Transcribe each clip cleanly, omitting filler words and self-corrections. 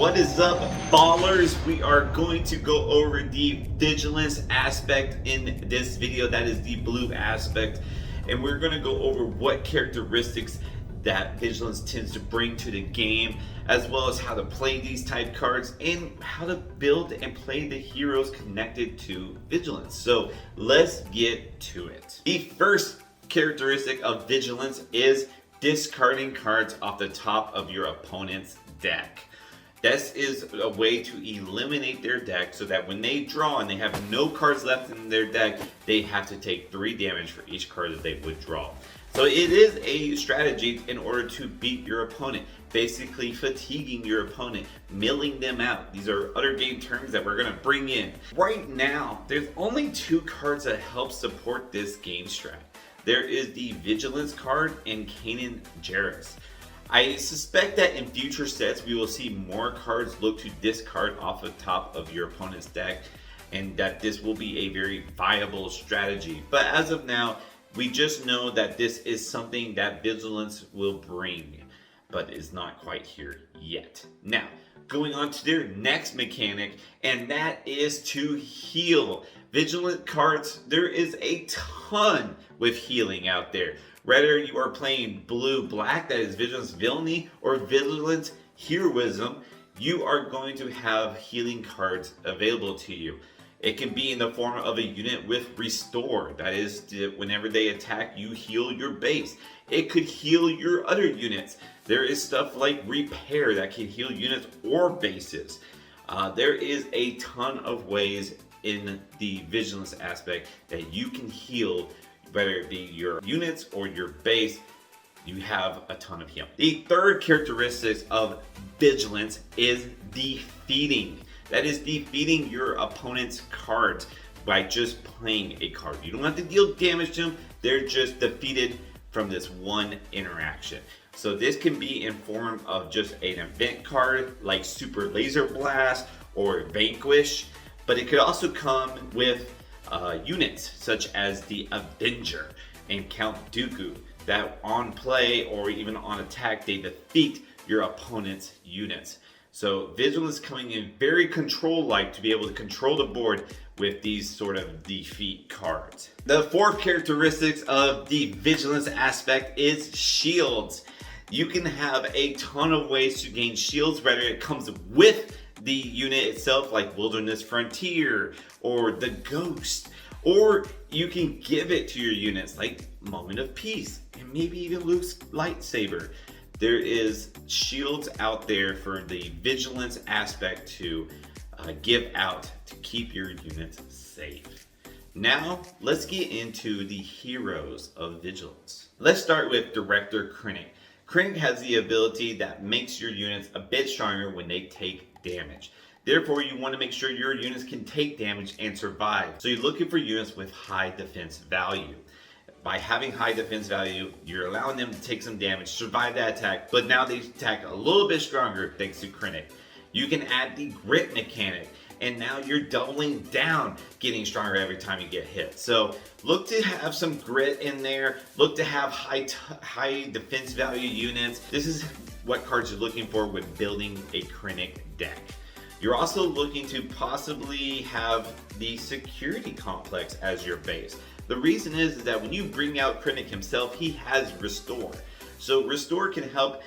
What is up, ballers? We are going to go over the vigilance aspect in this video. That is the blue aspect, and we're going to go over what characteristics that vigilance tends to bring to the game, as well as how to play these type cards and how to build and play the heroes connected to vigilance. So let's get to it. The first characteristic of vigilance is discarding cards off the top of your opponent's deck. This is a way to eliminate their deck so that when they draw and they have no cards left in their deck, they have to take 3 damage for each card that they would draw. So it is a strategy in order to beat your opponent, basically fatiguing your opponent, milling them out. These are other game terms that we're going to bring in. Right now, there's only 2 cards that help support this game strat. There is the Vigilance card and Kanan Jarrus. I suspect that in future sets we will see more cards look to discard off the top of your opponent's deck, and that this will be a very viable strategy. But as of now, we just know that this is something that Vigilance will bring, but is not quite here yet. Now, going on to their next mechanic, and that is to heal. Vigilant cards, there is a ton with healing out there. Whether you are playing blue-black, that is Vigilance Villainy, or Vigilance Heroism, you are going to have healing cards available to you. It can be in the form of a unit with Restore, that is, whenever they attack, you heal your base. It could heal your other units. There is stuff like Repair that can heal units or bases. There is a ton of ways in the Vigilance aspect that you can heal, whether it be your units or your base. You have a ton of healing. The third characteristic of Vigilance is defeating. That is defeating your opponent's cards by just playing a card. You don't have to deal damage to them. They're just defeated from this one interaction. So this can be in form of just an event card like Super Laser Blast or Vanquish, but it could also come with units such as the Avenger and Count Dooku that on play or even on attack, they defeat your opponent's units. So Vigilance coming in very control-like to be able to control the board with these sort of defeat cards. The fourth characteristics of the Vigilance aspect is shields. You can have a ton of ways to gain shields, whether it comes with the unit itself like Wilderness Frontier or the Ghost, or you can give it to your units like Moment of Peace and maybe even Luke's lightsaber. There is shields out there for the Vigilance aspect to give out to keep your units safe. Now let's get into the heroes of Vigilance. Let's start with Director Krennic. Krennic has the ability that makes your units a bit stronger when they take damage. Therefore, you want to make sure your units can take damage and survive. So you're looking for units with high defense value. By having high defense value, you're allowing them to take some damage, survive that attack, but now they attack a little bit stronger thanks to Krennic. You can add the Grit mechanic, and now you're doubling down, getting stronger every time you get hit. So look to have some grit in there. Look to have high defense value units. This is what cards you're looking for when building a Krennic deck. You're also looking to possibly have the Security Complex as your base. The reason is that when you bring out Krennic himself, he has Restore. So Restore can help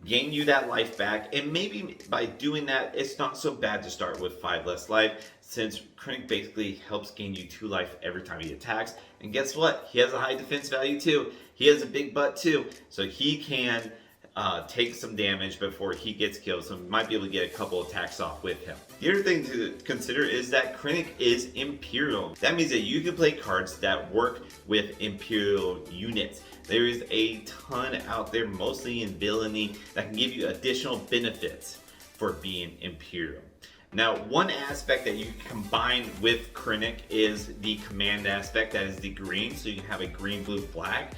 gain you that life back, and maybe by doing that, it's not so bad to start with 5 less life, since Krennic basically helps gain you 2 life every time he attacks. And guess what? He has a high defense value too. He has a big butt too, so he can take some damage before he gets killed, so you might be able to get a couple attacks off with him. The other thing to consider is that Krennic is Imperial. That means that you can play cards that work with Imperial units. There is a ton out there, mostly in Villainy, that can give you additional benefits for being Imperial. Now, one aspect that you can combine with Krennic is the command aspect, that is the green, so you can have a green, blue, black.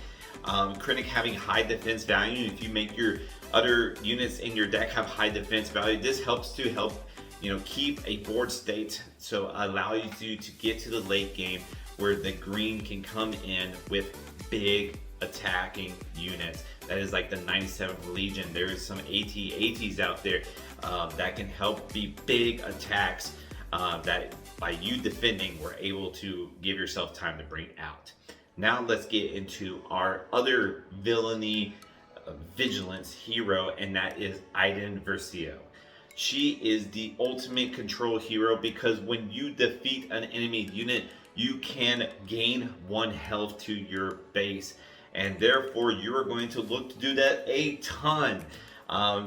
Krennic having high defense value, if you make your other units in your deck have high defense value, this helps to keep a board state, so allow you to get to the late game where the green can come in with big attacking units. That is like the 97th Legion. There is some AT-ATs out there. that can help be big attacks that by you defending, we're able to give yourself time to bring out. Now let's get into our other villainy vigilance hero, and that is Aiden Versio. She is the ultimate control hero because when you defeat an enemy unit, you can gain 1 health to your base, and therefore you're going to look to do that a ton.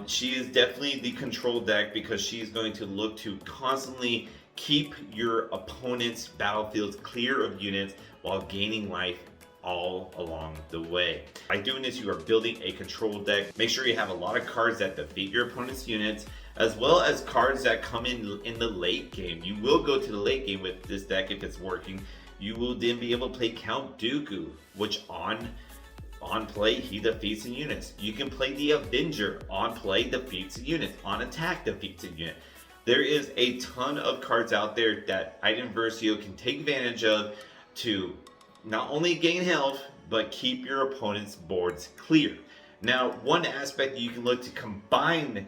She is definitely the control deck because she's going to look to constantly keep your opponent's battlefields clear of units while gaining life all along the way. By doing this, you are building a control deck. Make sure you have a lot of cards that defeat your opponent's units, as well as cards that come in the late game. You will go to the late game with this deck if it's working. You will then be able to play Count Dooku, which on play he defeats in units. You can play the Avenger, on play defeats a unit, on attack defeats a unit. There is a ton of cards out there that Aiden Versio can take advantage of to not only gain health, but keep your opponent's boards clear. Now, one aspect you can look to combine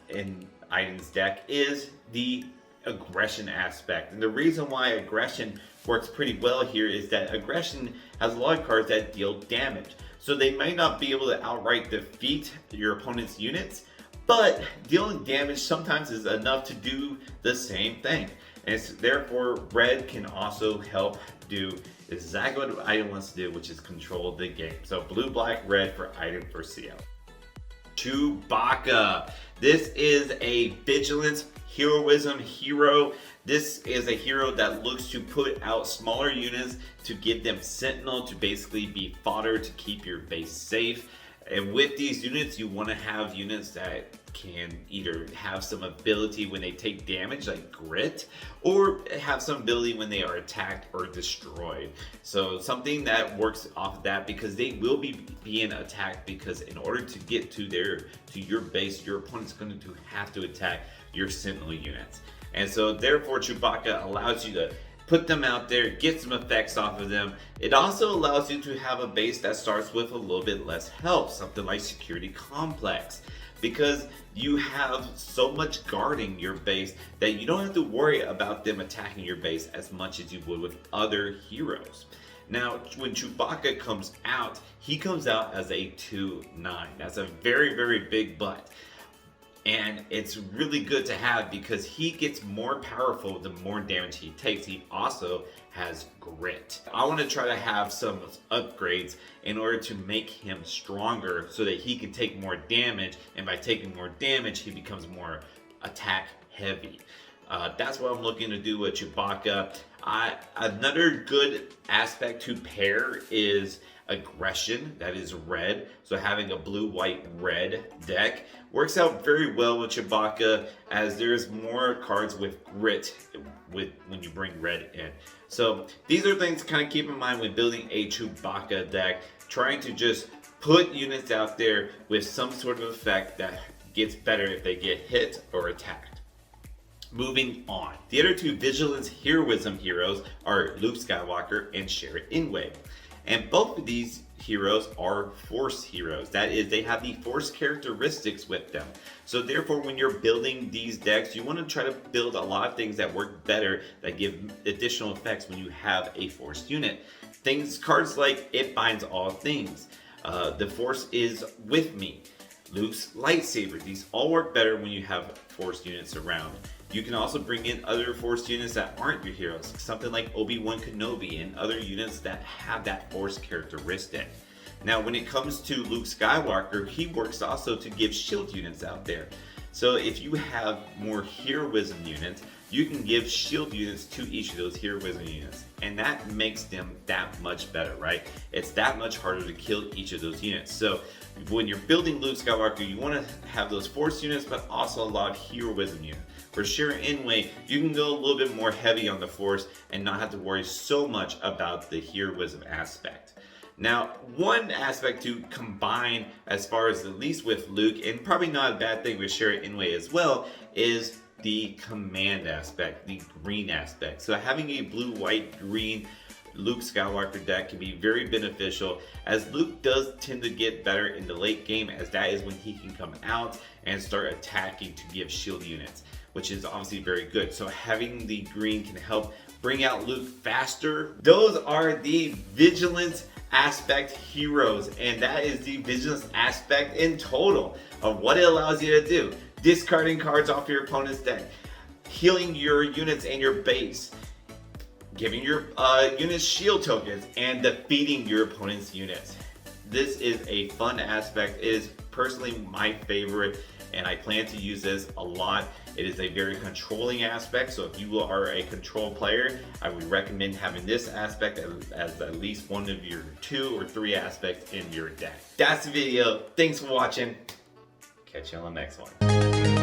in Aiden's deck is the aggression aspect. And the reason why aggression works pretty well here is that aggression has a lot of cards that deal damage. So they might not be able to outright defeat your opponent's units, but dealing damage sometimes is enough to do the same thing. And therefore, red can also help do exactly what Aiden wants to do, which is control the game. So blue, black, red for Aiden Versio. Chewbacca. This is a vigilance heroism hero. This is a hero that looks to put out smaller units to give them sentinel to basically be fodder to keep your base safe. And with these units, you want to have units that can either have some ability when they take damage, like grit, or have some ability when they are attacked or destroyed. So something that works off of that, because they will be being attacked, because in order to get to your base, your opponent's going to have to attack your sentinel units. And so therefore Chewbacca allows you to put them out there, get some effects off of them. It also allows you to have a base that starts with a little bit less health, something like Security Complex, because you have so much guarding your base that you don't have to worry about them attacking your base as much as you would with other heroes. Now, when Chewbacca comes out, he comes out as a 2/9. That's a very, very big butt. And it's really good to have because he gets more powerful the more damage he takes. He also has grit. I want to try to have some upgrades in order to make him stronger so that he can take more damage, and by taking more damage he becomes more attack heavy. That's what I'm looking to do with Chewbacca. Another good aspect to pair is aggression, that is red. So having a blue, white, red deck works out very well with Chewbacca, as there's more cards with grit when you bring red in. So these are things to kind of keep in mind when building a Chewbacca deck, trying to just put units out there with some sort of effect that gets better if they get hit or attacked. Moving on. The other two Vigilance Heroism heroes are Luke Skywalker and Shara Inway. And both of these heroes are Force heroes. That is, they have the Force characteristics with them. So therefore, when you're building these decks, you want to try to build a lot of things that work better, that give additional effects when you have a Force unit. Cards like It Binds All Things. The Force is with me. Luke's lightsaber. These all work better when you have Force units around. You can also bring in other Force units that aren't your heroes, something like Obi-Wan Kenobi and other units that have that Force characteristic. Now, when it comes to Luke Skywalker, he works also to give shield units out there. So if you have more heroism units, you can give shield units to each of those heroism units, and that makes them that much better, right? It's that much harder to kill each of those units. So when you're building Luke Skywalker, you want to have those Force units, but also a lot of heroism units. For Shara Inway, you can go a little bit more heavy on the Force and not have to worry so much about the heroism aspect. Now, one aspect to combine, as far as at least with Luke, and probably not a bad thing with Shara Inway as well, is the command aspect, the green aspect. So having a blue, white, green Luke Skywalker deck can be very beneficial, as Luke does tend to get better in the late game, as that is when he can come out and start attacking to give shield units, which is obviously very good. So having the green can help bring out Luke faster. Those are the Vigilance aspect heroes, and that is the Vigilance aspect in total of what it allows you to do. Discarding cards off your opponent's deck, healing your units and your base, giving your units shield tokens, and defeating your opponent's units. This is a fun aspect. It is personally my favorite, and I plan to use this a lot. It is a very controlling aspect, so if you are a control player, I would recommend having this aspect as at least one of your 2 or 3 aspects in your deck. That's the video. Thanks for watching. Catch you on the next one.